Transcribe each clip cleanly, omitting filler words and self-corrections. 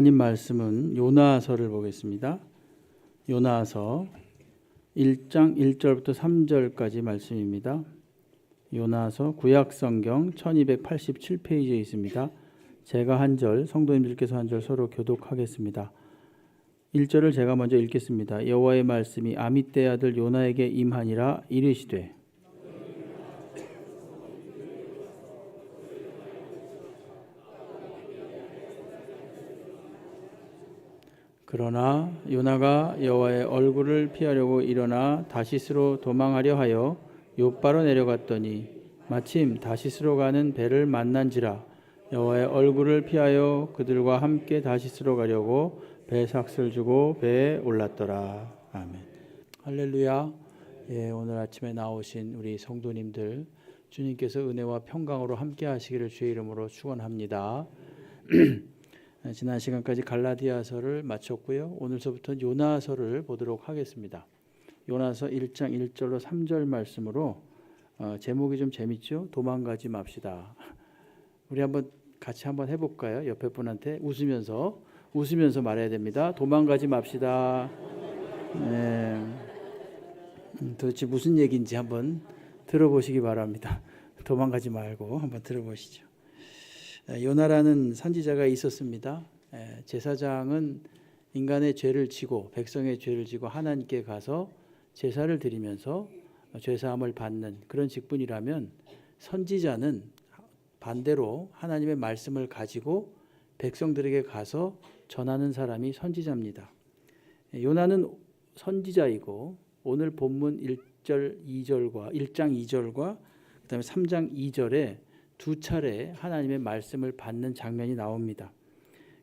하나님 말씀은 요나서를 보겠습니다. 요나서 1장 1절부터 3절까지 말씀입니다. 요나서 구약성경 1287페이지에 있습니다. 제가 한 절, 성도님들께서 한 절 서로 교독하겠습니다. 1절을 제가 먼저 읽겠습니다. 여호와의 말씀이 아미떼 아들 요나에게 임하니라. 이르시되 그러나 요나가 여호와의 얼굴을 피하려고 일어나 다시스로 도망하려 하여 욥바로 내려갔더니 마침 다시스로 가는 배를 만난지라. 여호와의 얼굴을 피하여 그들과 함께 다시스로 가려고 배 삭슬 주고 배에 올랐더라. 아멘. 할렐루야. 오늘 아침에 나오신 우리 성도님들, 주님께서 은혜와 평강으로 함께 하시기를 주의 이름으로 축원합니다. 지난 시간까지 갈라디아서를 마쳤고요. 오늘서부터 요나서를 보도록 하겠습니다. 요나서 1장 1절로 3절 말씀으로 제목이 좀 재밌죠? 도망가지 맙시다. 우리 같이 한번 해볼까요? 옆에 분한테 웃으면서 말해야 됩니다. 도망가지 맙시다. 도대체 무슨 얘기인지 한번 들어보시기 바랍니다. 도망가지 말고 한번 들어보시죠. 요나라는 선지자가 있었습니다. 제사장은 인간의 죄를 지고 백성의 죄를 지고 하나님께 가서 제사를 드리면서 죄사함을 받는 그런 직분이라면, 선지자는 반대로 하나님의 말씀을 가지고 백성들에게 가서 전하는 사람이 선지자입니다. 요나는 선지자이고 오늘 본문 1장 2절과 그다음에 3장 2절에 두 차례 하나님의 말씀을 받는 장면이 나옵니다.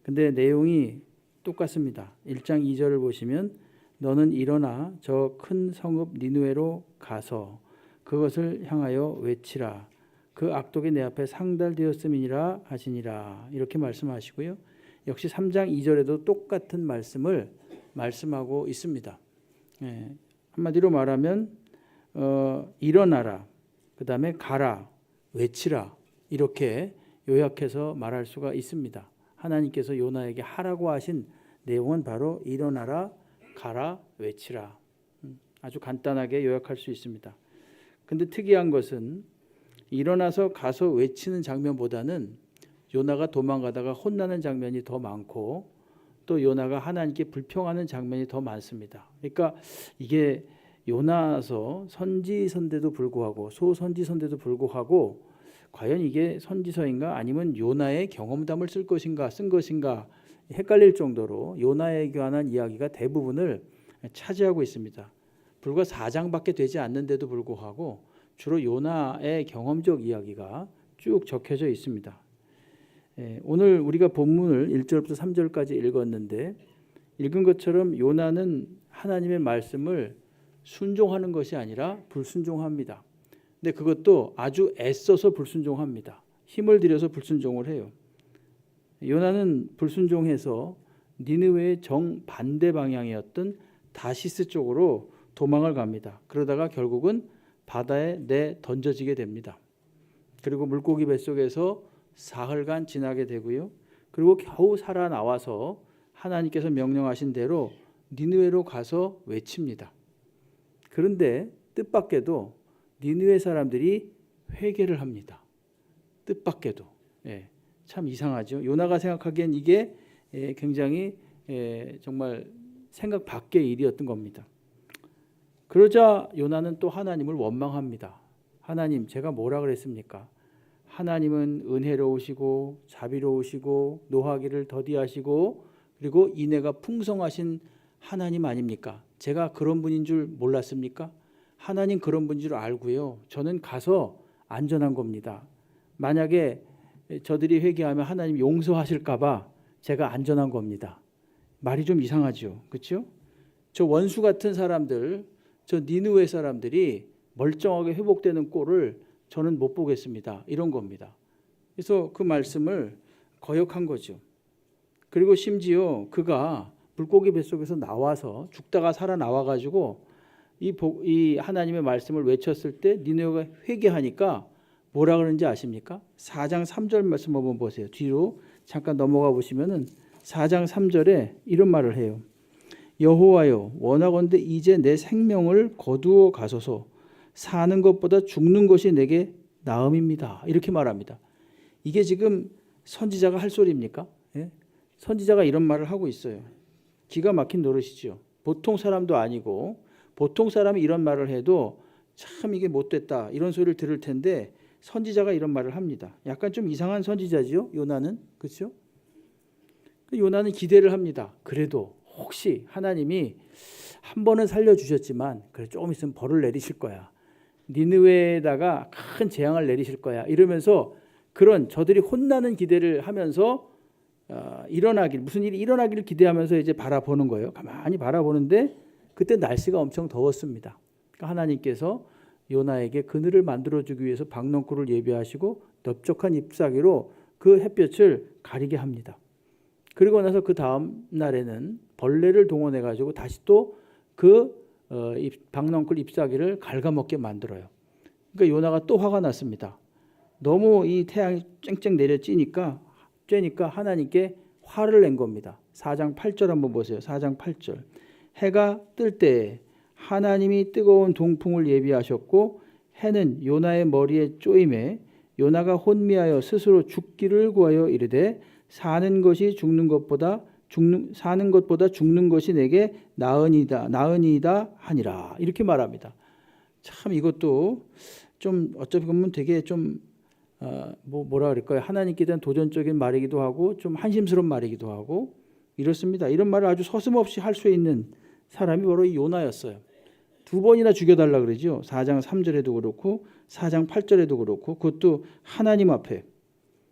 근데 내용이 똑같습니다. 1장 2절을 보시면 너는 일어나 저 큰 성읍 니느웨로 가서 그것을 향하여 외치라. 그 악독이 내 앞에 상달되었음이니라 하시니라. 이렇게 말씀하시고요. 역시 3장 2절에도 똑같은 말씀을 말씀하고 있습니다. 한마디로 말하면 일어나라, 그 다음에 가라, 외치라, 이렇게 요약해서 말할 수가 있습니다. 하나님께서 요나에게 하라고 하신 내용은 바로 일어나라, 가라, 외치라. 아주 간단하게 요약할 수 있습니다. 근데 특이한 것은 일어나서 가서 외치는 장면보다는 요나가 도망가다가 혼나는 장면이 더 많고, 또 요나가 하나님께 불평하는 장면이 더 많습니다. 그러니까 이게 요나서 선지서인데도 불구하고, 소선지서인데도 불구하고 과연 이게 선지서인가 아니면 요나의 경험담을 쓴 것인가 헷갈릴 정도로 요나에 관한 이야기가 대부분을 차지하고 있습니다. 불과 4장밖에 되지 않는데도 불구하고 주로 요나의 경험적 이야기가 쭉 적혀져 있습니다. 오늘 우리가 본문을 1절부터 3절까지 읽었는데, 읽은 것처럼 요나는 하나님의 말씀을 순종하는 것이 아니라 불순종합니다. 근데 그것도 아주 애써서 불순종합니다. 힘을 들여서 불순종을 해요. 요나는 불순종해서 니느웨의 정반대 방향이었던 다시스 쪽으로 도망을 갑니다. 그러다가 결국은 바다에 던져지게 됩니다. 그리고 물고기 뱃속에서 사흘간 지나게 되고요. 그리고 겨우 살아나와서 하나님께서 명령하신 대로 니느웨로 가서 외칩니다. 그런데 뜻밖에도 니느웨 사람들이 회개를 합니다. 뜻밖에도. 참 이상하죠. 요나가 생각하기엔 이게 굉장히 정말 생각 밖의 일이었던 겁니다. 그러자 요나는 또 하나님을 원망합니다. 하나님, 제가 뭐라 그랬습니까? 하나님은 은혜로우시고 자비로우시고 노하기를 더디하시고 그리고 인애가 풍성하신 하나님 아닙니까? 제가 그런 분인 줄 몰랐습니까? 하나님 그런 분인 줄 알고요. 저는 가서 안전한 겁니다. 만약에 저들이 회개하면 하나님 용서하실까 봐 제가 안전한 겁니다. 말이 좀 이상하죠. 그렇죠? 저 원수 같은 사람들, 저 니느웨 사람들이 멀쩡하게 회복되는 꼴을 저는 못 보겠습니다. 이런 겁니다. 그래서 그 말씀을 거역한 거죠. 그리고 심지어 그가 물고기 뱃속에서 나와서 죽다가 살아나와가지고 이 하나님의 말씀을 외쳤을 때 니느웨가 회개하니까 뭐라 그러는지 아십니까? 4장 3절 말씀 한번 보세요. 뒤로 잠깐 넘어가 보시면은 4장 3절에 이런 말을 해요. 여호와여 원하건대 이제 내 생명을 거두어 가소서. 사는 것보다 죽는 것이 내게 나음입니다. 이렇게 말합니다. 이게 지금 선지자가 할 소리입니까? 예? 선지자가 이런 말을 하고 있어요. 기가 막힌 노릇이죠. 보통 사람도 아니고 보통 사람이 이런 말을 해도 참 이게 못됐다 이런 소리를 들을 텐데 선지자가 이런 말을 합니다. 약간 좀 이상한 선지자지요. 요나는. 그렇죠? 요나는 기대를 합니다. 그래도 혹시 하나님이 한 번은 살려주셨지만 그래 조금 있으면 벌을 내리실 거야. 니느웨에다가 큰 재앙을 내리실 거야. 이러면서 그런 저들이 혼나는 기대를 하면서 무슨 일이 일어나기를 기대하면서 이제 바라보는 거예요. 가만히 바라보는데 그때 날씨가 엄청 더웠습니다. 그러니까 하나님께서 요나에게 그늘을 만들어주기 위해서 박넝쿨을 예비하시고 넓적한 잎사귀로 그 햇볕을 가리게 합니다. 그리고 나서 그 다음 날에는 벌레를 동원해 가지고 다시 또 그 박넝쿨 잎사귀를 갉아먹게 만들어요. 그러니까 요나가 또 화가 났습니다. 너무 이 태양이 쨍쨍 내려 쬐니까 하나님께 화를 낸 겁니다. 4장 8절 한번 보세요. 4장 8절. 해가 뜰 때 하나님이 뜨거운 동풍을 예비하셨고 해는 요나의 머리에 쪼임에 요나가 혼미하여 스스로 죽기를 구하여 이르되 사는 것보다 죽는 것이 내게 나으니이다 하니라. 이렇게 말합니다. 참 이것도 좀 어쩌면 보면 되게 좀 뭐라 그럴까요? 하나님께 대한 도전적인 말이기도 하고 좀 한심스러운 말이기도 하고 이렇습니다. 이런 말을 아주 서슴없이 할 수 있는 사람이 바로 이 요나였어요. 2번이나 죽여달라 그러죠. 4장 3절에도 그렇고 4장 8절에도 그렇고 그것도 하나님 앞에.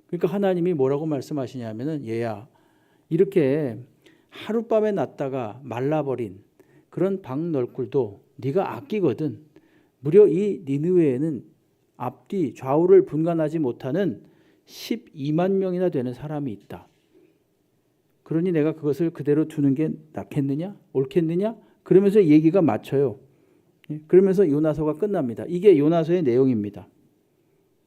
그러니까 하나님이 뭐라고 말씀하시냐면은 얘야 이렇게 하룻밤에 났다가 말라버린 그런 박널쿨도 네가 아끼거든. 무려 이 니느웨에는 앞뒤 좌우를 분간하지 못하는 12만 명이나 되는 사람이 있다. 그러니 내가 그것을 그대로 두는 게 낫겠느냐? 옳겠느냐? 그러면서 얘기가 맞춰요. 그러면서 요나서가 끝납니다. 이게 요나서의 내용입니다.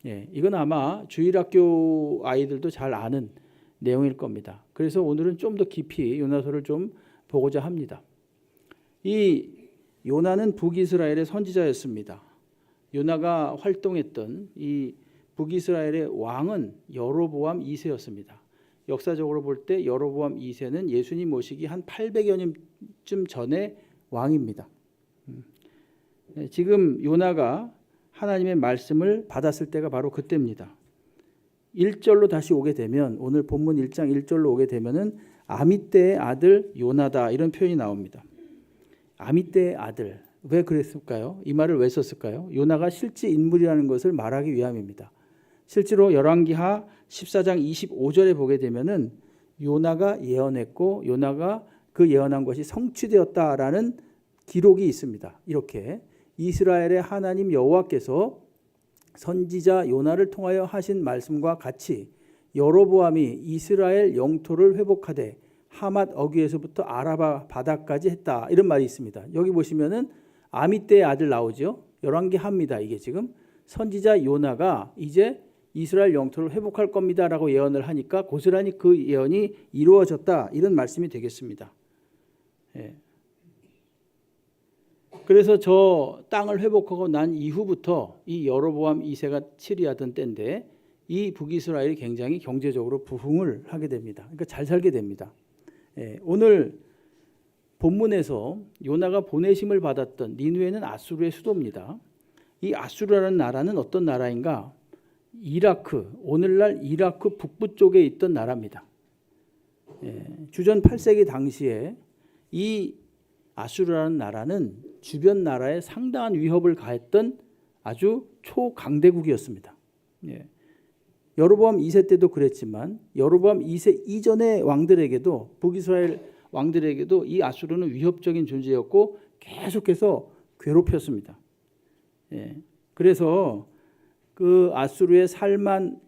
이건 아마 주일학교 아이들도 잘 아는 내용일 겁니다. 그래서 오늘은 좀 더 깊이 요나서를 좀 보고자 합니다. 이 요나는 북이스라엘의 선지자였습니다. 요나가 활동했던 이 북이스라엘의 왕은 여로보암 2세였습니다. 역사적으로 볼 때 여로보암 2세는 예수님 모시기 한 800여 년쯤 전의 왕입니다. 지금 요나가 하나님의 말씀을 받았을 때가 바로 그때입니다. 1절로 다시 오게 되면 오늘 본문 1장 1절로 오게 되면은 아미떼의 아들 요나다 이런 표현이 나옵니다. 아미떼의 아들 왜 그랬을까요? 이 말을 왜 썼을까요? 요나가 실제 인물이라는 것을 말하기 위함입니다. 실제로 열왕기하 14장 25절에 보게 되면은 요나가 예언했고 요나가 그 예언한 것이 성취되었다라는 기록이 있습니다. 이렇게 이스라엘의 하나님 여호와께서 선지자 요나를 통하여 하신 말씀과 같이 여로보암이 이스라엘 영토를 회복하되 하맛 어귀에서부터 아라바 바다까지 했다. 이런 말이 있습니다. 여기 보시면은 아미떼의 아들 나오죠. 열왕기하입니다. 이게 지금 선지자 요나가 이제 이스라엘 영토를 회복할 겁니다라고 예언을 하니까 고스란히 그 예언이 이루어졌다. 이런 말씀이 되겠습니다. 그래서 저 땅을 회복하고 난 이후부터 이 여로보암 2세가 치리하던 때인데 이 북이스라엘이 굉장히 경제적으로 부흥을 하게 됩니다. 그러니까 잘 살게 됩니다. 오늘 본문에서 요나가 보내심을 받았던 니느웨는 아수르의 수도입니다. 이 아수르라는 나라는 어떤 나라인가? 이라크, 오늘날 이라크 북부 쪽에 있던 나라입니다. 주전 8세기 당시에 이 아수르라는 나라는 주변 나라에 상당한 위협을 가했던 아주 초강대국이었습니다. 여로보암 2세 때도 그랬지만 여로보암 2세 이전의 왕들에게도 북이스라엘 왕들에게도 이 아수르는 위협적인 존재였고 계속해서 괴롭혔습니다. 그래서 그 아수르의 살만에셀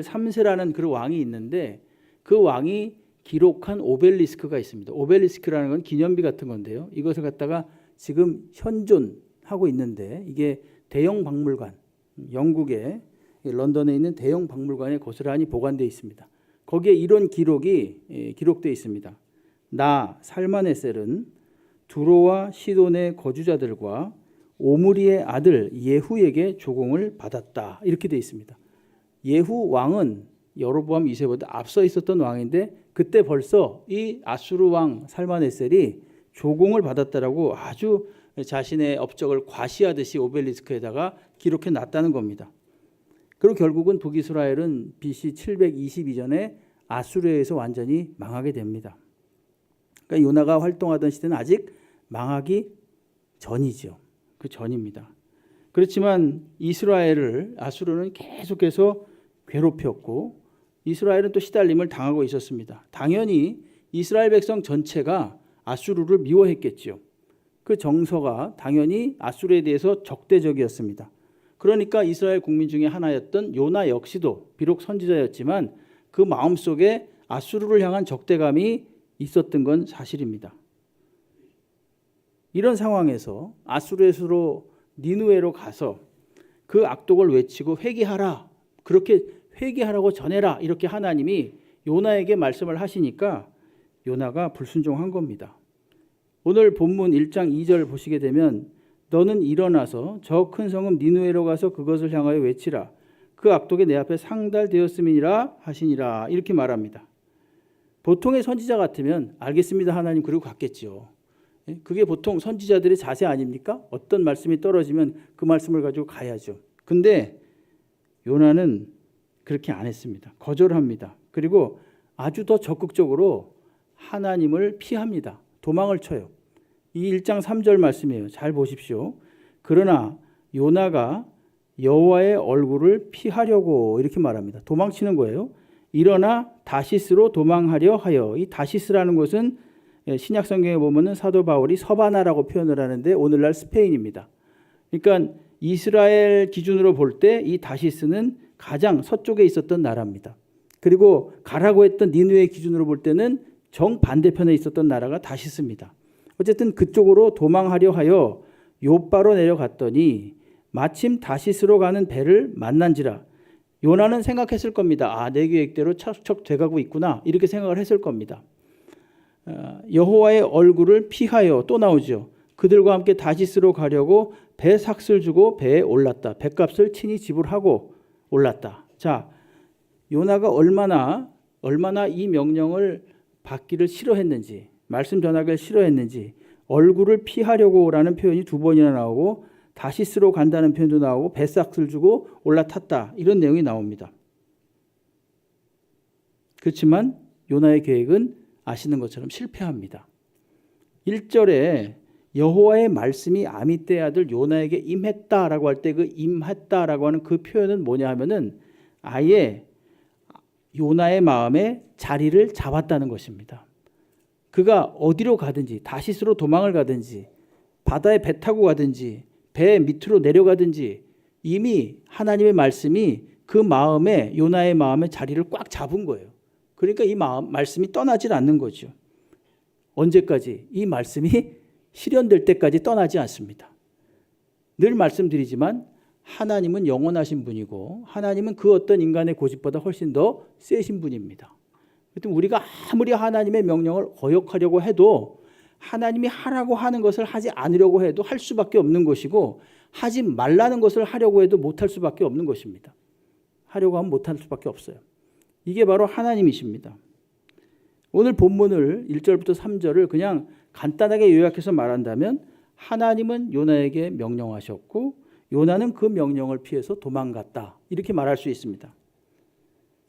3세라는 그 왕이 있는데 그 왕이 기록한 오벨리스크가 있습니다. 오벨리스크라는 건 기념비 같은 건데요. 이것을 갖다가 지금 현존하고 있는데 이게 대형 박물관, 영국의 런던에 있는 대형 박물관에 고스란히 보관되어 있습니다. 거기에 이런 기록이 기록되어 있습니다. 나 살마네셀은 두로와 시돈의 거주자들과 오므리의 아들 예후에게 조공을 받았다. 이렇게 되어 있습니다. 예후 왕은 여로보암 2세보다 앞서 있었던 왕인데 그때 벌써 이 아수르 왕 살마네셀이 조공을 받았다라고 아주 자신의 업적을 과시하듯이 오벨리스크에다가 기록해 놨다는 겁니다. 그리고 결국은 북이스라엘은 BC 722년에 아수르에서 완전히 망하게 됩니다. 그러니까 요나가 활동하던 시대는 아직 망하기 전이죠. 그 전입니다. 그렇지만 이스라엘을 아수르는 계속해서 괴롭혔고 이스라엘은 또 시달림을 당하고 있었습니다. 당연히 이스라엘 백성 전체가 아수르를 미워했겠죠. 그 정서가 당연히 아수르에 대해서 적대적이었습니다. 그러니까 이스라엘 국민 중에 하나였던 요나 역시도 비록 선지자였지만 그 마음속에 아수르를 향한 적대감이 있었던 건 사실입니다. 이런 상황에서 아수르에서 니느웨로 가서 그 악독을 외치고 회개하라, 그렇게 회개하라고 전해라, 이렇게 하나님이 요나에게 말씀을 하시니까 요나가 불순종한 겁니다. 오늘 본문 1장 2절 보시게 되면 너는 일어나서 저 큰 성읍 니느웨로 가서 그것을 향하여 외치라. 그 악독이 내 앞에 상달되었음이니라 하시니라. 이렇게 말합니다. 보통의 선지자 같으면 알겠습니다 하나님, 그리고 갔겠죠. 그게 보통 선지자들의 자세 아닙니까? 어떤 말씀이 떨어지면 그 말씀을 가지고 가야죠. 근데 요나는 그렇게 안 했습니다. 거절합니다. 그리고 아주 더 적극적으로 하나님을 피합니다. 도망을 쳐요. 이 1장 3절 말씀이에요. 잘 보십시오. 그러나 요나가 여호와의 얼굴을 피하려고, 이렇게 말합니다. 도망치는 거예요. 일어나 다시스로 도망하려 하여. 이 다시스라는 곳은 신약 성경에 보면은 사도 바울이 서바나라고 표현을 하는데 오늘날 스페인입니다. 그러니까 이스라엘 기준으로 볼 때 이 다시스는 가장 서쪽에 있었던 나라입니다. 그리고 가라고 했던 니느웨 기준으로 볼 때는 정반대편에 있었던 나라가 다시스입니다. 어쨌든 그쪽으로 도망하려 하여 요바로 내려갔더니 마침 다시스로 가는 배를 만난지라. 요나는 생각했을 겁니다. 내 계획대로 척척 돼가고 있구나, 이렇게 생각을 했을 겁니다. 여호와의 얼굴을 피하여, 또 나오죠. 그들과 함께 다시스로 가려고 배 삭슬 주고 배에 올랐다. 배값을 친히 지불하고 올랐다. 자, 요나가 얼마나 이 명령을 받기를 싫어했는지, 말씀 전하기를 싫어했는지, 얼굴을 피하려고라는 표현이 2번이나 나오고 다시스로 간다는 표현도 나오고 뱃삭을 주고 올라탔다, 이런 내용이 나옵니다. 그렇지만 요나의 계획은 아시는 것처럼 실패합니다. 1절에 여호와의 말씀이 아미떼의 아들 요나에게 임했다라고 할 때 그 임했다라고 하는 그 표현은 뭐냐 하면은 아예 요나의 마음에 자리를 잡았다는 것입니다. 그가 어디로 가든지, 다시스로 도망을 가든지, 바다에 배 타고 가든지, 배 밑으로 내려가든지 이미 하나님의 말씀이 그 마음에, 요나의 마음에 자리를 꽉 잡은 거예요. 그러니까 이 말씀이 떠나질 않는 거죠. 언제까지? 이 말씀이 실현될 때까지 떠나지 않습니다. 늘 말씀드리지만 하나님은 영원하신 분이고 하나님은 그 어떤 인간의 고집보다 훨씬 더 세신 분입니다. 그렇다면 우리가 아무리 하나님의 명령을 거역하려고 해도 하나님이 하라고 하는 것을 하지 않으려고 해도 할 수밖에 없는 것이고, 하지 말라는 것을 하려고 해도 못할 수밖에 없는 것입니다. 하려고 하면 못할 수밖에 없어요. 이게 바로 하나님이십니다. 오늘 본문을 1절부터 3절을 그냥 간단하게 요약해서 말한다면 하나님은 요나에게 명령하셨고 요나는 그 명령을 피해서 도망갔다, 이렇게 말할 수 있습니다.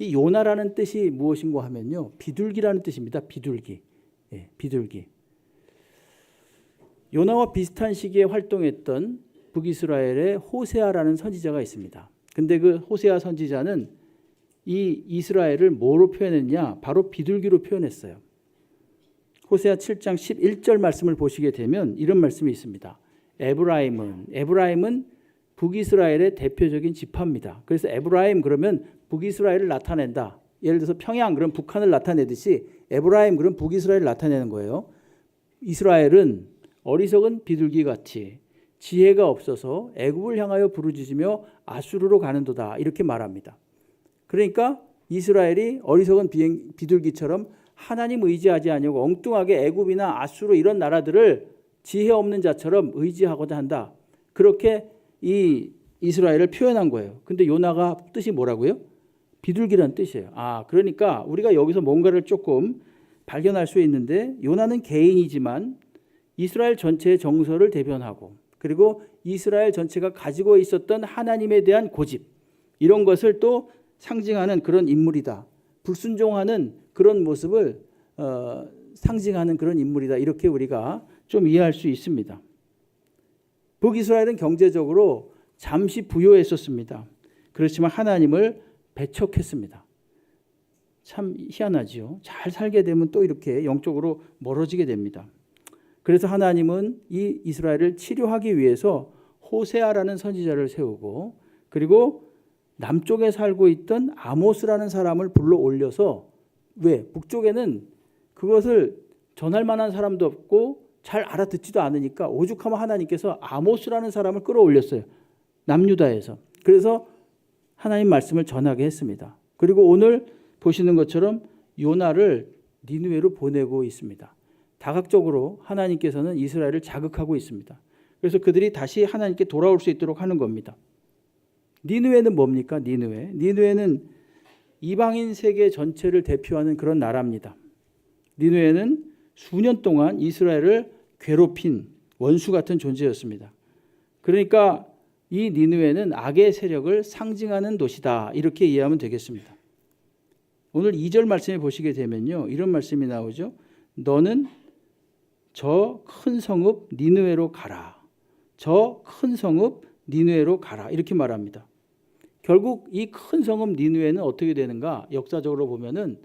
이 요나라는 뜻이 무엇인가 하면요, 비둘기라는 뜻입니다. 비둘기. 비둘기. 요나와 비슷한 시기에 활동했던 북이스라엘의 호세아라는 선지자가 있습니다. 근데 그 호세아 선지자는 이 이스라엘을 뭐로 표현했냐? 바로 비둘기로 표현했어요. 호세아 7장 11절 말씀을 보시게 되면 이런 말씀이 있습니다. 에브라임은 북이스라엘의 대표적인 지파입니다. 그래서 에브라임 그러면 북이스라엘을 나타낸다. 예를 들어서 평양 그럼 북한을 나타내듯이 에브라임 그럼 북이스라엘을 나타내는 거예요. 이스라엘은 어리석은 비둘기같이 지혜가 없어서 애굽을 향하여 부르짖으며 아수르로 가는도다, 이렇게 말합니다. 그러니까 이스라엘이 어리석은 비둘기처럼 하나님 의지하지 아니하고 엉뚱하게 애굽이나 아수르 이런 나라들을 지혜 없는 자처럼 의지하고자 한다. 그렇게 이 이스라엘을 표현한 거예요. 근데 요나가 뜻이 뭐라고요? 비둘기라는 뜻이에요. 그러니까 우리가 여기서 뭔가를 조금 발견할 수 있는데, 요나는 개인이지만 이스라엘 전체의 정서를 대변하고, 그리고 이스라엘 전체가 가지고 있었던 하나님에 대한 고집, 이런 것을 또 상징하는 그런 인물이다. 불순종하는 그런 모습을 상징하는 그런 인물이다. 이렇게 우리가 좀 이해할 수 있습니다. 북이스라엘은 경제적으로 잠시 부유했었습니다. 그렇지만 하나님을 배척했습니다. 참 희한하지요. 잘 살게 되면 또 이렇게 영적으로 멀어지게 됩니다. 그래서 하나님은 이 이스라엘을 치료하기 위해서 호세아라는 선지자를 세우고, 그리고 남쪽에 살고 있던 아모스라는 사람을 불러 올려서, 왜? 북쪽에는 그것을 전할 만한 사람도 없고 잘 알아듣지도 않으니까 오죽하면 하나님께서 아모스라는 사람을 끌어올렸어요. 남유다에서. 그래서 하나님 말씀을 전하게 했습니다. 그리고 오늘 보시는 것처럼 요나를 니느웨로 보내고 있습니다. 다각적으로 하나님께서는 이스라엘을 자극하고 있습니다. 그래서 그들이 다시 하나님께 돌아올 수 있도록 하는 겁니다. 니느웨는 뭡니까? 니느웨는 이방인 세계 전체를 대표하는 그런 나라입니다. 니느웨는 수년 동안 이스라엘을 괴롭힌 원수 같은 존재였습니다. 그러니까 이 니느웨는 악의 세력을 상징하는 도시다, 이렇게 이해하면 되겠습니다. 오늘 2절 말씀에 보시게 되면요, 이런 말씀이 나오죠. 너는 저 큰 성읍 니느웨로 가라. 저 큰 성읍 니느웨로 가라. 이렇게 말합니다. 결국 이 큰 성읍 니느웨는 어떻게 되는가? 역사적으로 보면은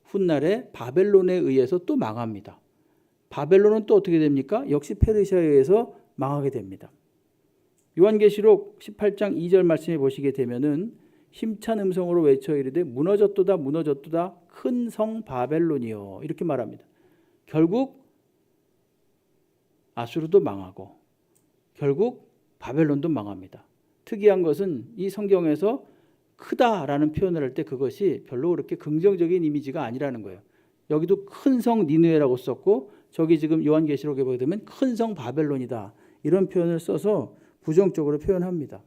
훗날에 바벨론에 의해서 또 망합니다. 바벨론은 또 어떻게 됩니까? 역시 페르시아에 의해서 망하게 됩니다. 요한계시록 18장 2절 말씀에 보시게 되면은 힘찬 음성으로 외쳐 이르되 무너졌도다 무너졌도다 큰 성 바벨론이요, 이렇게 말합니다. 결국 아수르도 망하고 결국 바벨론도 망합니다. 특이한 것은 이 성경에서 크다라는 표현을 할 때 그것이 별로 그렇게 긍정적인 이미지가 아니라는 거예요. 여기도 큰 성 니느웨라고 썼고, 저기 지금 요한계시록에 보게 되면 큰 성 바벨론이다, 이런 표현을 써서 부정적으로 표현합니다.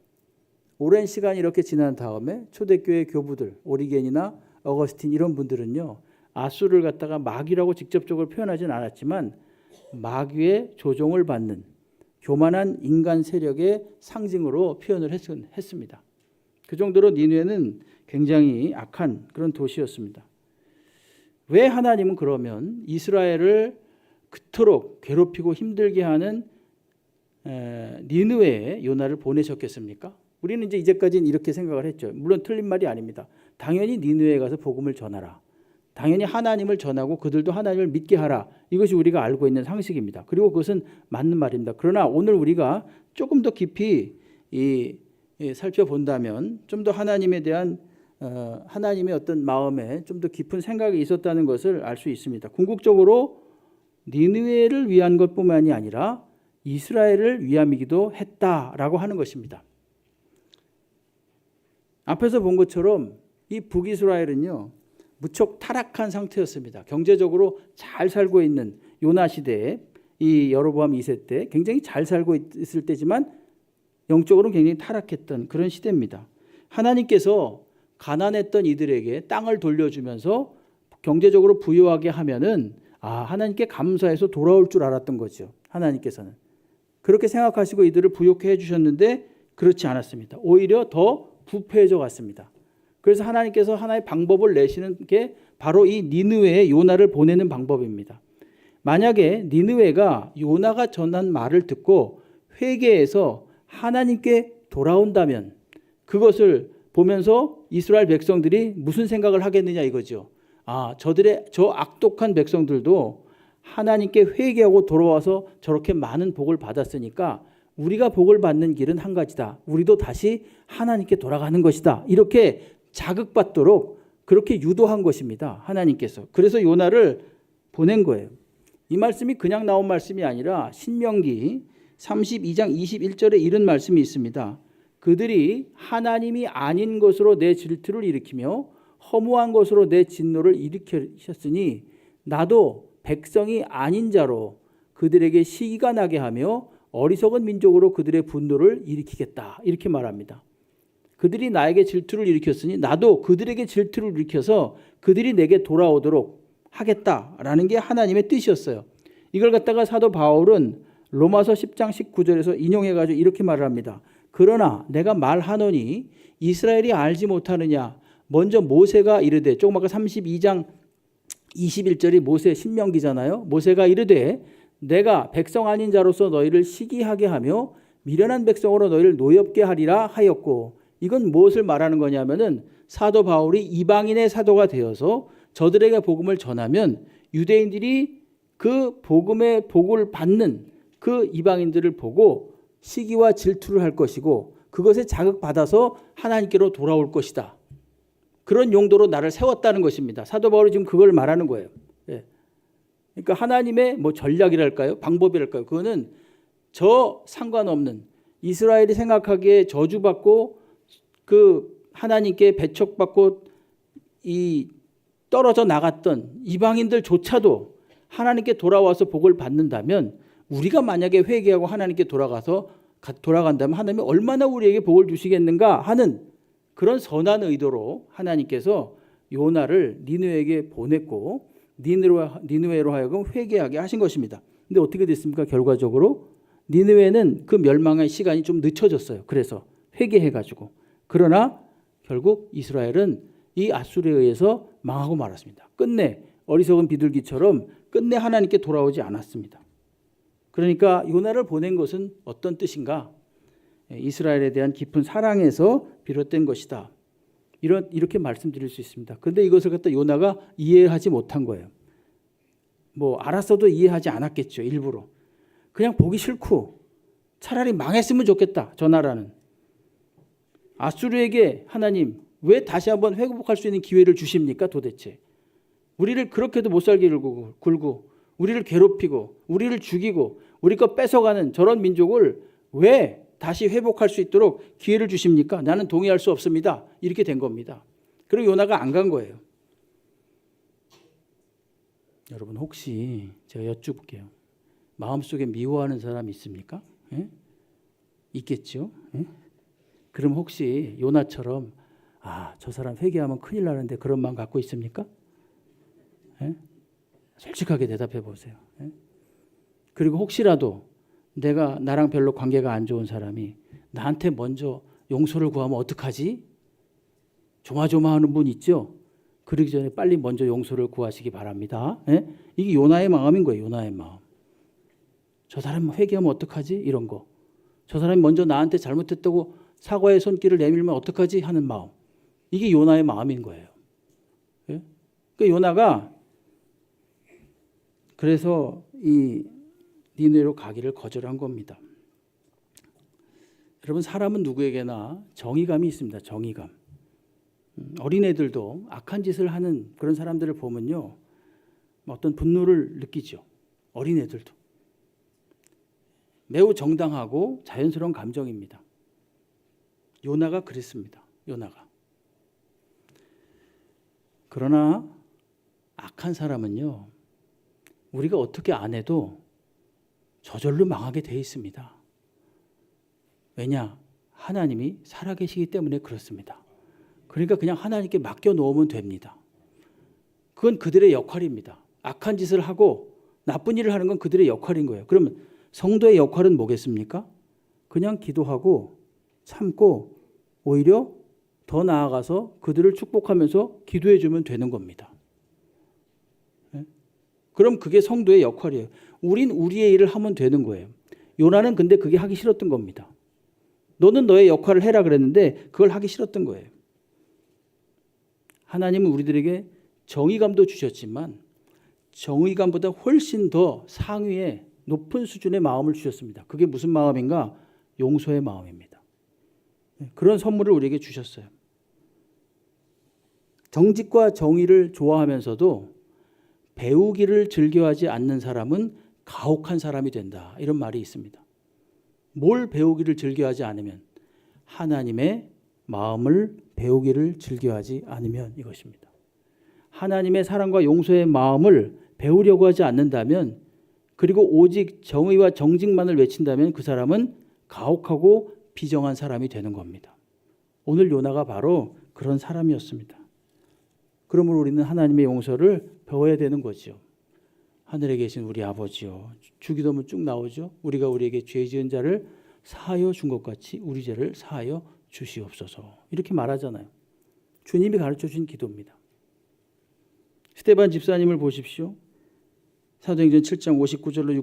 오랜 시간이 이렇게 지난 다음에 초대교회 교부들, 오리겐이나 어거스틴 이런 분들은요, 아수르를 갖다가 마귀라고 직접적으로 표현하진 않았지만 마귀의 조종을 받는 교만한 인간 세력의 상징으로 표현을 했습니다. 그 정도로 니느웨는 굉장히 악한 그런 도시였습니다. 왜 하나님은 그러면 이스라엘을 그토록 괴롭히고 힘들게 하는 니느웨에 요나를 보내셨겠습니까? 우리는 이제까지는 이렇게 생각을 했죠. 물론 틀린 말이 아닙니다. 당연히 니느웨에 가서 복음을 전하라. 당연히 하나님을 전하고 그들도 하나님을 믿게 하라. 이것이 우리가 알고 있는 상식입니다. 그리고 그것은 맞는 말입니다. 그러나 오늘 우리가 조금 더 깊이 살펴본다면 좀 더 하나님에 대한 하나님의 어떤 마음에 좀 더 깊은 생각이 있었다는 것을 알 수 있습니다. 궁극적으로 니느웨를 위한 것뿐만이 아니라 이스라엘을 위함이기도 했다라고 하는 것입니다. 앞에서 본 것처럼 이 북이스라엘은요, 무척 타락한 상태였습니다. 경제적으로 잘 살고 있는 요나 시대에, 이 여로보암 2세 때 굉장히 잘 살고 있을 때지만 영적으로 굉장히 타락했던 그런 시대입니다. 하나님께서 가난했던 이들에게 땅을 돌려주면서 경제적으로 부유하게 하면은 하나님께 감사해서 돌아올 줄 알았던 거죠. 하나님께서는 그렇게 생각하시고 이들을 부욕해 주셨는데 그렇지 않았습니다. 오히려 더 부패해져 갔습니다. 그래서 하나님께서 하나의 방법을 내시는 게 바로 이 니느웨에 요나를 보내는 방법입니다. 만약에 니느웨가 요나가 전한 말을 듣고 회개해서 하나님께 돌아온다면 그것을 보면서 이스라엘 백성들이 무슨 생각을 하겠느냐 이거죠. 저들의 저 악독한 백성들도 하나님께 회개하고 돌아와서 저렇게 많은 복을 받았으니까 우리가 복을 받는 길은 한 가지다. 우리도 다시 하나님께 돌아가는 것이다. 이렇게 자극받도록 그렇게 유도한 것입니다. 하나님께서. 그래서 요나를 보낸 거예요. 이 말씀이 그냥 나온 말씀이 아니라 신명기 32장 21절에 이런 말씀이 있습니다. 그들이 하나님이 아닌 것으로 내 질투를 일으키며 허무한 것으로 내 진노를 일으키셨으니 나도 백성이 아닌 자로 그들에게 시기가 나게 하며 어리석은 민족으로 그들의 분노를 일으키겠다. 이렇게 말합니다. 그들이 나에게 질투를 일으켰으니 나도 그들에게 질투를 일으켜서 그들이 내게 돌아오도록 하겠다라는 게 하나님의 뜻이었어요. 이걸 갖다가 사도 바울은 로마서 10장 19절에서 인용해가지고 이렇게 말을 합니다. 그러나 내가 말하노니 이스라엘이 알지 못하느냐. 먼저 모세가 이르되, 조금 아까 32장 21절이 모세 신명기잖아요. 모세가 이르되 내가 백성 아닌 자로서 너희를 시기하게 하며 미련한 백성으로 너희를 노엽게 하리라 하였고, 이건 무엇을 말하는 거냐면은 사도 바울이 이방인의 사도가 되어서 저들에게 복음을 전하면 유대인들이 그 복음의 복을 받는 그 이방인들을 보고 시기와 질투를 할 것이고 그것에 자극받아서 하나님께로 돌아올 것이다. 그런 용도로 나를 세웠다는 것입니다. 사도 바울이 지금 그걸 말하는 거예요. 예. 그러니까 하나님의 뭐 전략이랄까요? 방법이랄까요? 그거는 저 상관없는 이스라엘이 생각하기에 저주받고 그 하나님께 배척받고 이 떨어져 나갔던 이방인들조차도 하나님께 돌아와서 복을 받는다면, 우리가 만약에 회개하고 하나님께 돌아간다면 하나님이 얼마나 우리에게 복을 주시겠는가 하는 그런 선한 의도로 하나님께서 요나를 니느웨에게 보냈고 니느웨로 하여금 회개하게 하신 것입니다. 근데 어떻게 됐습니까? 결과적으로 니느웨는 그 멸망의 시간이 좀 늦춰졌어요. 그래서 회개해가지고. 그러나 결국 이스라엘은 이 아수르에 의해서 망하고 말았습니다. 끝내 어리석은 비둘기처럼 끝내 하나님께 돌아오지 않았습니다. 그러니까 요나를 보낸 것은 어떤 뜻인가? 이스라엘에 대한 깊은 사랑에서 비롯된 것이다. 이렇게 말씀드릴 수 있습니다. 그런데 이것을 갖다 요나가 이해하지 못한 거예요. 뭐 알았어도 이해하지 않았겠죠. 일부러. 그냥 보기 싫고 차라리 망했으면 좋겠다. 저 나라는. 아수르에게 하나님 왜 다시 한번 회복할 수 있는 기회를 주십니까 도대체? 우리를 그렇게도 못 살게 굴고 우리를 괴롭히고 우리를 죽이고 우리 거 뺏어가는 저런 민족을 왜 다시 회복할 수 있도록 기회를 주십니까? 나는 동의할 수 없습니다. 이렇게 된 겁니다. 그리고 요나가 안 간 거예요. 여러분 혹시 제가 여쭤볼게요. 마음속에 미워하는 사람 있습니까? 예? 있겠죠? 예? 그럼 혹시 요나처럼 저 사람 회개하면 큰일 나는데 그런 마음 갖고 있습니까? 예? 솔직하게 대답해 보세요. 예? 그리고 혹시라도 나랑 별로 관계가 안 좋은 사람이 나한테 먼저 용서를 구하면 어떡하지? 조마조마하는 분 있죠? 그러기 전에 빨리 먼저 용서를 구하시기 바랍니다. 예? 이게 요나의 마음인 거예요. 요나의 마음. 저 사람 회개하면 어떡하지? 이런 거. 저 사람이 먼저 나한테 잘못했다고 사과의 손길을 내밀면 어떡하지? 하는 마음. 이게 요나의 마음인 거예요. 예? 그러니까 요나가 그래서 이 니느웨로 가기를 거절한 겁니다. 여러분 사람은 누구에게나 정의감이 있습니다. 정의감. 어린애들도 악한 짓을 하는 그런 사람들을 보면요. 어떤 분노를 느끼죠. 어린애들도. 매우 정당하고 자연스러운 감정입니다. 요나가 그랬습니다. 요나가. 그러나 악한 사람은요. 우리가 어떻게 안 해도 저절로 망하게 돼 있습니다. 왜냐? 하나님이 살아계시기 때문에 그렇습니다. 그러니까 그냥 하나님께 맡겨놓으면 됩니다. 그건 그들의 역할입니다. 악한 짓을 하고 나쁜 일을 하는 건 그들의 역할인 거예요. 그러면 성도의 역할은 뭐겠습니까? 그냥 기도하고 참고 오히려 더 나아가서 그들을 축복하면서 기도해 주면 되는 겁니다. 그럼 그게 성도의 역할이에요. 우린 우리의 일을 하면 되는 거예요. 요나는 근데 그게 하기 싫었던 겁니다. 너는 너의 역할을 해라 그랬는데 그걸 하기 싫었던 거예요. 하나님은 우리들에게 정의감도 주셨지만 정의감보다 훨씬 더 상위의 높은 수준의 마음을 주셨습니다. 그게 무슨 마음인가? 용서의 마음입니다. 그런 선물을 우리에게 주셨어요. 정직과 정의를 좋아하면서도 배우기를 즐겨하지 않는 사람은 가혹한 사람이 된다. 이런 말이 있습니다. 뭘 배우기를 즐겨하지 않으면 하나님의 마음을 배우기를 즐겨하지 않으면 이것입니다. 하나님의 사랑과 용서의 마음을 배우려고 하지 않는다면, 그리고 오직 정의와 정직만을 외친다면 그 사람은 가혹하고 비정한 사람이 되는 겁니다. 오늘 요나가 바로 그런 사람이었습니다. 그러므로 우리는 하나님의 용서를 배워야 되는 거죠. 하늘에 계신 우리 아버지요, 주기도문 쭉 나오죠. 우리가 우리에게 죄 지은 자를 사하여 준 것 같이 우리 죄를 사하여 주시옵소서, 이렇게 말하잖아요. 주님이 가르쳐 준 기도입니다. 스데반 집사님을 보십시오. 사도행전 7장 59절로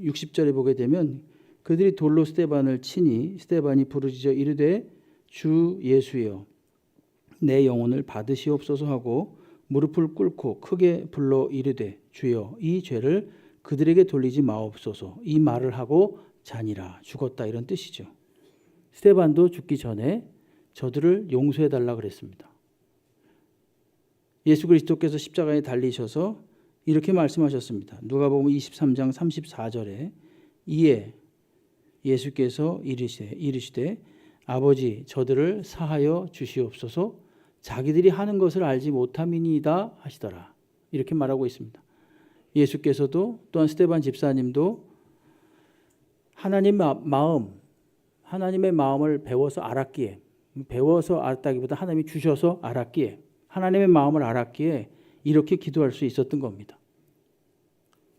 60절에 보게 되면 그들이 돌로 스데반을 치니 스데반이 부르짖어 이르되 주 예수여 내 영혼을 받으시옵소서 하고 무릎을 꿇고 크게 불러 이르되 주여 이 죄를 그들에게 돌리지 마옵소서, 이 말을 하고 자니라. 죽었다, 이런 뜻이죠. 스데반도 죽기 전에 저들을 용서해 달라 그랬습니다. 예수 그리스도께서 십자가에 달리셔서 이렇게 말씀하셨습니다. 누가복음 23장 34절에 이에 예수께서 이르시되 아버지 저들을 사하여 주시옵소서, 자기들이 하는 것을 알지 못함이니이다 하시더라, 이렇게 말하고 있습니다. 예수께서도 또한 스데반 집사님도 하나님의 마음을 배워서 알았기에, 배워서 알았다기보다 하나님이 주셔서 알았기에, 하나님의 마음을 알았기에 이렇게 기도할 수 있었던 겁니다.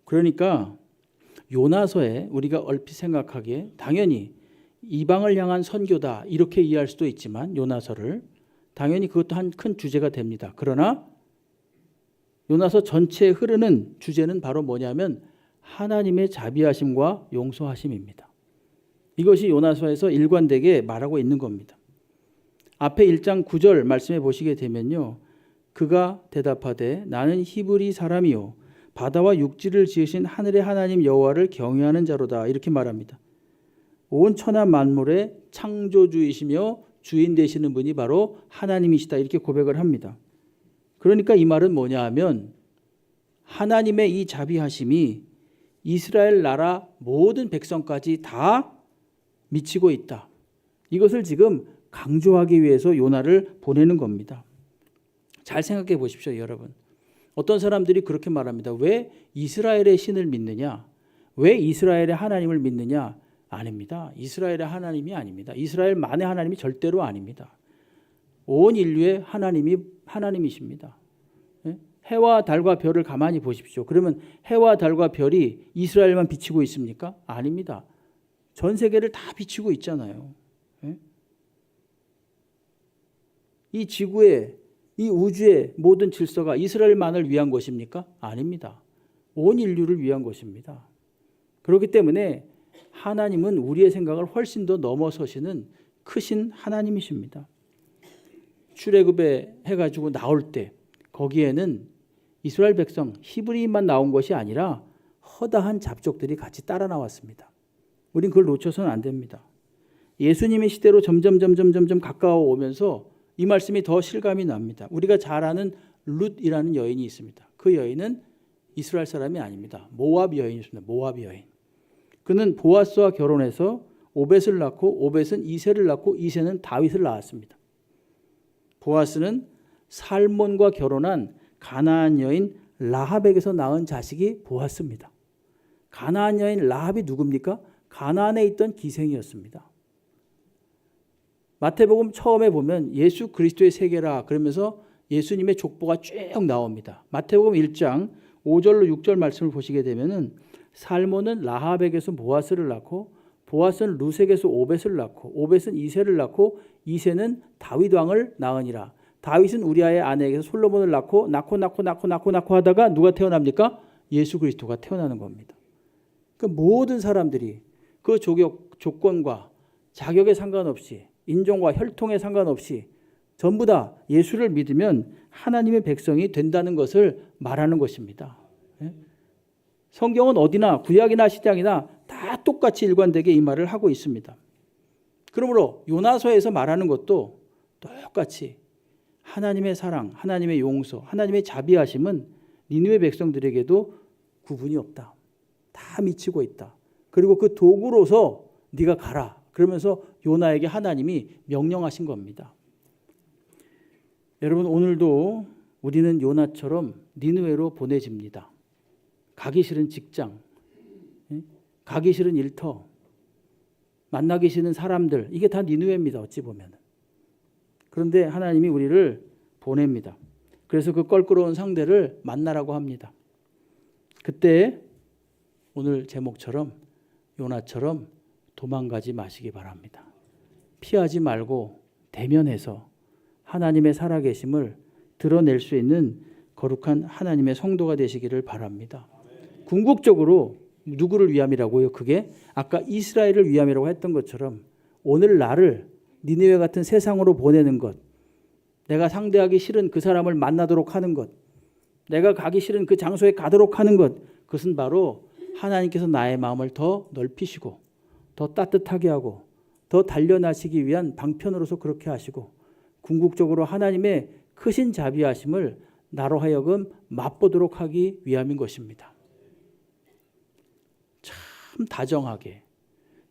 그러니까 요나서에 우리가 얼핏 생각하기에 당연히 이방을 향한 선교다 이렇게 이해할 수도 있지만, 요나서를 당연히 그것도 한 큰 주제가 됩니다. 그러나 요나서 전체에 흐르는 주제는 바로 뭐냐면 하나님의 자비하심과 용서하심입니다. 이것이 요나서에서 일관되게 말하고 있는 겁니다. 앞에 1장 9절 말씀해 보시게 되면요, 그가 대답하되 나는 히브리 사람이요 바다와 육지를 지으신 하늘의 하나님 여호와를 경외하는 자로다, 이렇게 말합니다. 온 천하 만물의 창조주이시며 주인 되시는 분이 바로 하나님이시다, 이렇게 고백을 합니다. 그러니까 이 말은 뭐냐 하면 하나님의 이 자비하심이 이스라엘 나라 모든 백성까지 다 미치고 있다, 이것을 지금 강조하기 위해서 요나를 보내는 겁니다. 잘 생각해 보십시오, 여러분. 어떤 사람들이 그렇게 말합니다. 왜 이스라엘의 신을 믿느냐? 왜 이스라엘의 하나님을 믿느냐? 아닙니다. 이스라엘의 하나님이 아닙니다. 이스라엘만의 하나님이 절대로 아닙니다. 온 인류의 하나님이십니다. 해와 달과 별을 가만히 보십시오. 그러면 해와 달과 별이 이스라엘만 비치고 있습니까? 아닙니다. 전 세계를 다 비치고 있잖아요. 이 지구의, 이 우주의 모든 질서가 이스라엘만을 위한 것입니까? 아닙니다. 온 인류를 위한 것입니다. 그렇기 때문에 하나님은 우리의 생각을 훨씬 더 넘어서시는 크신 하나님이십니다. 출애굽에 해가지고 나올 때 거기에는 이스라엘 백성 히브리인만 나온 것이 아니라 허다한 잡족들이 같이 따라 나왔습니다. 우린 그걸 놓쳐서는 안 됩니다. 예수님의 시대로 점점 가까워 오면서 이 말씀이 더 실감이 납니다. 우리가 잘 아는 룻이라는 여인이 있습니다. 그 여인은 이스라엘 사람이 아닙니다. 모압 여인이십니다. 모압 여인. 그는 보아스와 결혼해서 오벳을 낳고 오벳은 이새를 낳고 이새는 다윗을 낳았습니다. 보아스는 살몬과 결혼한 가나안 여인 라합에게서 낳은 자식이 보아스입니다. 가나안 여인 라합이 누굽니까? 가나안에 있던 기생이었습니다. 마태복음 처음에 보면 예수 그리스도의 세계라 그러면서 예수님의 족보가 쭉 나옵니다. 마태복음 1장 5절로 6절 말씀을 보시게 되면은 살몬은 라합에게서 보아스를 낳고 보아스는 룻에게서 오벳을 낳고 오벳은 이새를 낳고 이새는 다윗 왕을 낳으니라. 다윗은 우리아의 아내에게서 솔로몬을 낳고 하다가 누가 태어납니까? 예수 그리스도가 태어나는 겁니다. 그러니까 모든 사람들이 그 조건과 자격에 상관없이 인종과 혈통에 상관없이 전부 다 예수를 믿으면 하나님의 백성이 된다는 것을 말하는 것입니다. 성경은 어디나 구약이나 신약이나 다 똑같이 일관되게 이 말을 하고 있습니다. 그러므로 요나서에서 말하는 것도 똑같이 하나님의 사랑, 하나님의 용서, 하나님의 자비하심은 니느웨 백성들에게도 구분이 없다. 다 미치고 있다. 그리고 그 도구로서 네가 가라. 그러면서 요나에게 하나님이 명령하신 겁니다. 여러분, 오늘도 우리는 요나처럼 니느웨로 보내집니다. 가기 싫은 직장, 가기 싫은 일터, 만나기 싫은 사람들, 이게 다 니느웨입니다. 어찌 보면. 그런데 하나님이 우리를 보냅니다. 그래서 그 껄끄러운 상대를 만나라고 합니다. 그때 오늘 제목처럼 요나처럼 도망가지 마시기 바랍니다. 피하지 말고 대면해서 하나님의 살아계심을 드러낼 수 있는 거룩한 하나님의 성도가 되시기를 바랍니다. 궁극적으로 누구를 위함이라고요? 그게 아까 이스라엘을 위함이라고 했던 것처럼 오늘 나를 니느웨 같은 세상으로 보내는 것, 내가 상대하기 싫은 그 사람을 만나도록 하는 것, 내가 가기 싫은 그 장소에 가도록 하는 것, 그것은 바로 하나님께서 나의 마음을 더 넓히시고 더 따뜻하게 하고 더 단련하시기 위한 방편으로서 그렇게 하시고 궁극적으로 하나님의 크신 자비하심을 나로 하여금 맛보도록 하기 위함인 것입니다. 참 다정하게,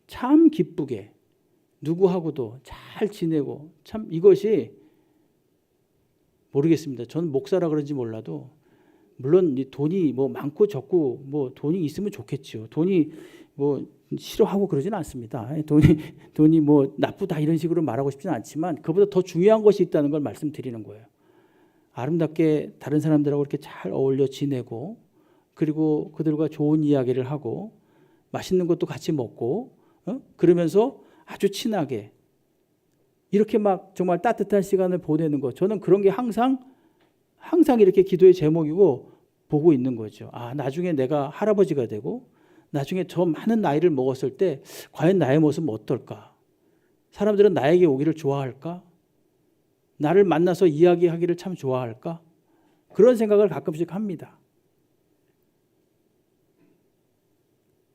참 기쁘게, 누구하고도 잘 지내고, 참 이것이 모르겠습니다. 저는 목사라 그런지 몰라도 물론 돈이 뭐 많고 적고 뭐 돈이 있으면 좋겠죠. 돈이 뭐 싫어하고 그러진 않습니다. 돈이 뭐 나쁘다 이런 식으로 말하고 싶지는 않지만 그보다 더 중요한 것이 있다는 걸 말씀드리는 거예요. 아름답게 다른 사람들하고 이렇게 잘 어울려 지내고 그리고 그들과 좋은 이야기를 하고 맛있는 것도 같이 먹고 그러면서 아주 친하게 이렇게 막 정말 따뜻한 시간을 보내는 것, 저는 그런 게 항상 이렇게 기도의 제목이고 보고 있는 거죠. 아, 나중에 내가 할아버지가 되고 나중에 저 많은 나이를 먹었을 때 과연 나의 모습은 어떨까? 사람들은 나에게 오기를 좋아할까? 나를 만나서 이야기하기를 참 좋아할까? 그런 생각을 가끔씩 합니다.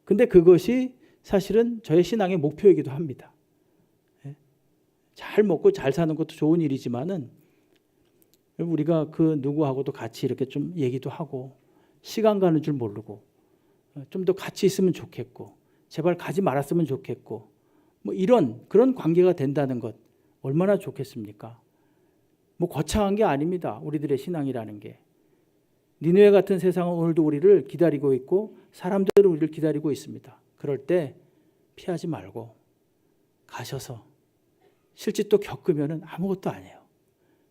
근데 그것이 사실은 저의 신앙의 목표이기도 합니다. 잘 먹고 잘 사는 것도 좋은 일이지만은 우리가 그 누구하고도 같이 이렇게 좀 얘기도 하고 시간 가는 줄 모르고 좀 더 같이 있으면 좋겠고 제발 가지 말았으면 좋겠고 뭐 이런 그런 관계가 된다는 것 얼마나 좋겠습니까? 뭐 거창한 게 아닙니다. 우리들의 신앙이라는 게. 니느웨 같은 세상은 오늘도 우리를 기다리고 있고 사람들은 우리를 기다리고 있습니다. 그럴 때 피하지 말고 가셔서 실제 또 겪으면 아무것도 아니에요.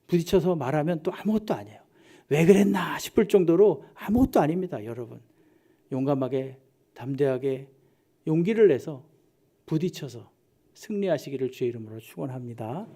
부딪혀서 말하면 또 아무것도 아니에요. 왜 그랬나 싶을 정도로 아무것도 아닙니다. 여러분. 용감하게 담대하게 용기를 내서 부딪혀서 승리하시기를 주의 이름으로 축원합니다.